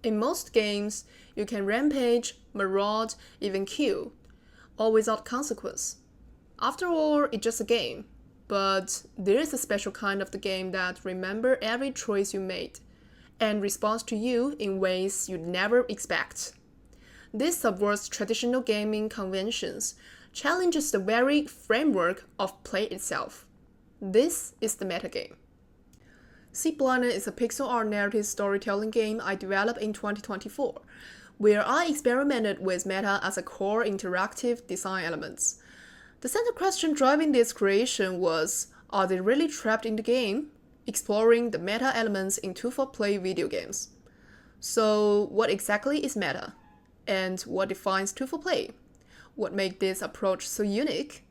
In most games, you can rampage, maraud, even kill, all without consequence. After all, it's just a game. But there is a special kind of the game that remembers every choice you made and responds to you in ways you'd never expect. This subverts traditional gaming conventions, challenges the very framework of play itself. This is the metagame. Sea Planet is a pixel art narrative storytelling game I developed in 2024, where I experimented with meta as a core interactive design elements. The central question driving this creation was, are they really trapped in the game? Exploring the meta elements in 2-for-play video games. So what exactly is meta? And what defines 2-for-play? What makes this approach so unique?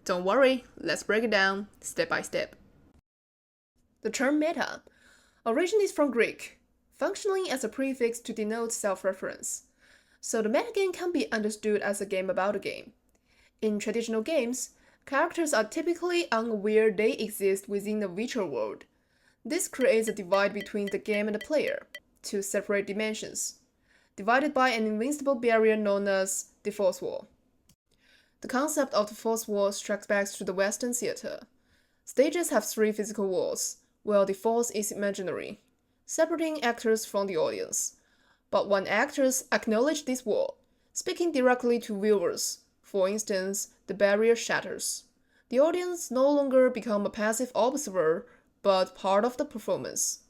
Don't worry, let's break it down step by step. The term meta originates from Greek, functioning as a prefix to denote self-reference. So the metagame can be understood as a game about a game. In traditional games, characters are typically unaware they exist within the virtual world. This creates a divide between the game and the player, two separate dimensions, divided by an invincible barrier known as the fourth wall. The concept of the fourth wall strikes back to the Western theater. Stages have 3 physical walls, while the fourth is imaginary, separating actors from the audience. But when actors acknowledge this wall, speaking directly to viewers, for instance, the barrier shatters. The audience no longer becomes a passive observer, but part of the performance.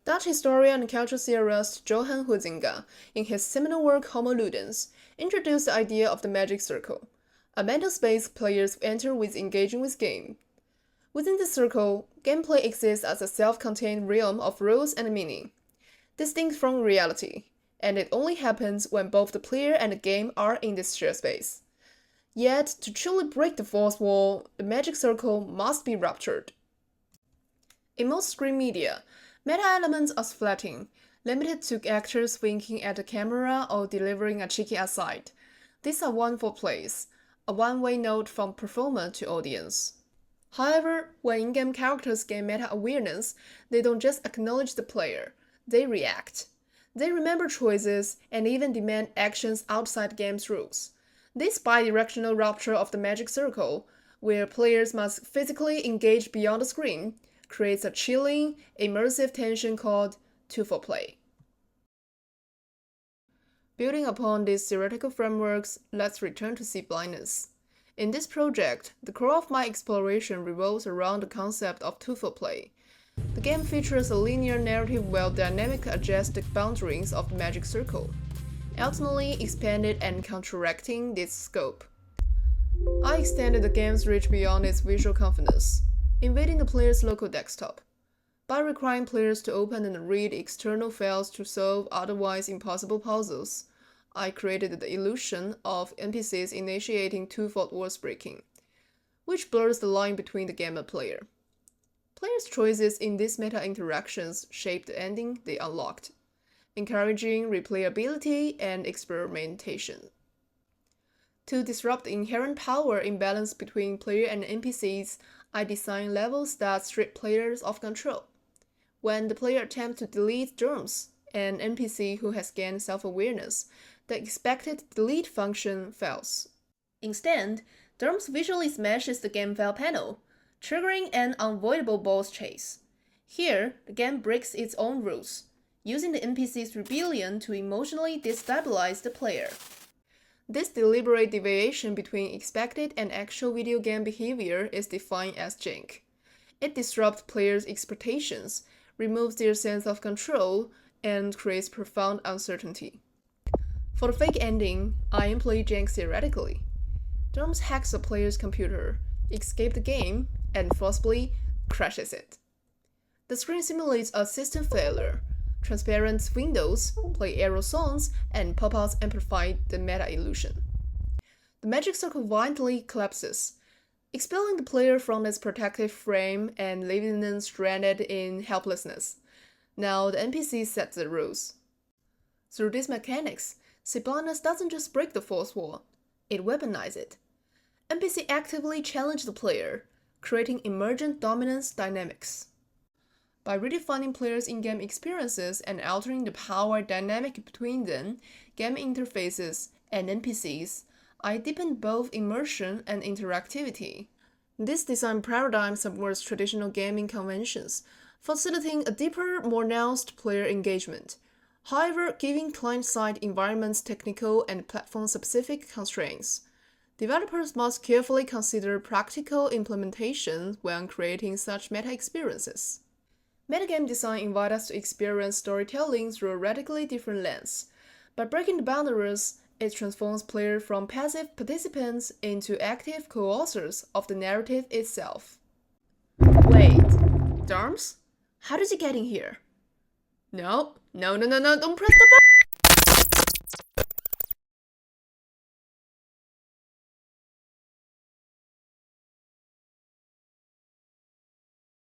Dutch historian and culture theorist Johan Huizinga, in his seminal work Homo Ludens, introduced the idea of the magic circle, a mental space players enter with engaging with game. Within the circle, gameplay exists as a self-contained realm of rules and meaning, distinct from reality, and it only happens when both the player and the game are in this shared space. Yet, to truly break the fourth wall, the magic circle must be ruptured. In most screen media, meta elements are fleeting, limited to actors winking at the camera or delivering a cheeky aside. These are one-for plays, a one-way note from performer to audience. However, when in-game characters gain meta-awareness, they don't just acknowledge the player, they react. They remember choices and even demand actions outside the game's rules. This bi-directional rupture of the magic circle, where players must physically engage beyond the screen, creates a chilling, immersive tension called 2-for-play. Building upon these theoretical frameworks, let's return to sea blindness. In this project, the core of my exploration revolves around the concept of 2-for-play. The game features a linear narrative while dynamically adjusts the boundaries of the magic circle, ultimately expanding and contracting its scope. I extended the game's reach beyond its visual confidence, invading the player's local desktop. By requiring players to open and read external files to solve otherwise impossible puzzles, I created the illusion of NPCs initiating 2-fold wall breaking, which blurs the line between the game and player. Players' choices in these meta-interactions shape the ending they unlocked, encouraging replayability and experimentation. To disrupt the inherent power imbalance between player and NPCs, I designed levels that strip players of control. When the player attempts to delete germs, an NPC who has gained self-awareness, the expected delete function fails. Instead, germs visually smashes the game file panel, triggering an unavoidable boss chase. Here, the game breaks its own rules, using the NPC's rebellion to emotionally destabilize the player. This deliberate deviation between expected and actual video game behavior is defined as jank. It disrupts players' expectations, removes their sense of control, and creates profound uncertainty. For the fake ending, I employ jank theoretically. Germs hacks the player's computer, escape the game, and forcibly crashes it. The screen simulates a system failure. Transparent windows, play error songs, and pop-outs amplify the meta-illusion. The magic circle violently collapses, expelling the player from its protective frame and leaving them stranded in helplessness. Now the NPC sets the rules. Through these mechanics, Siblanus doesn't just break the fourth wall, it weaponizes it. NPC actively challenge the player, creating emergent dominance dynamics. By redefining players' in-game experiences and altering the power dynamic between them, game interfaces, and NPCs, I deepened both immersion and interactivity. This design paradigm subverts traditional gaming conventions, facilitating a deeper, more nuanced player engagement. However, giving client-side environments technical and platform-specific constraints. Developers must carefully consider practical implementation when creating such meta experiences. Metagame design invites us to experience storytelling through a radically different lens. By breaking the boundaries, it transforms players from passive participants into active co-authors of the narrative itself. Wait, Darms? How did you get in here? No, don't press the button!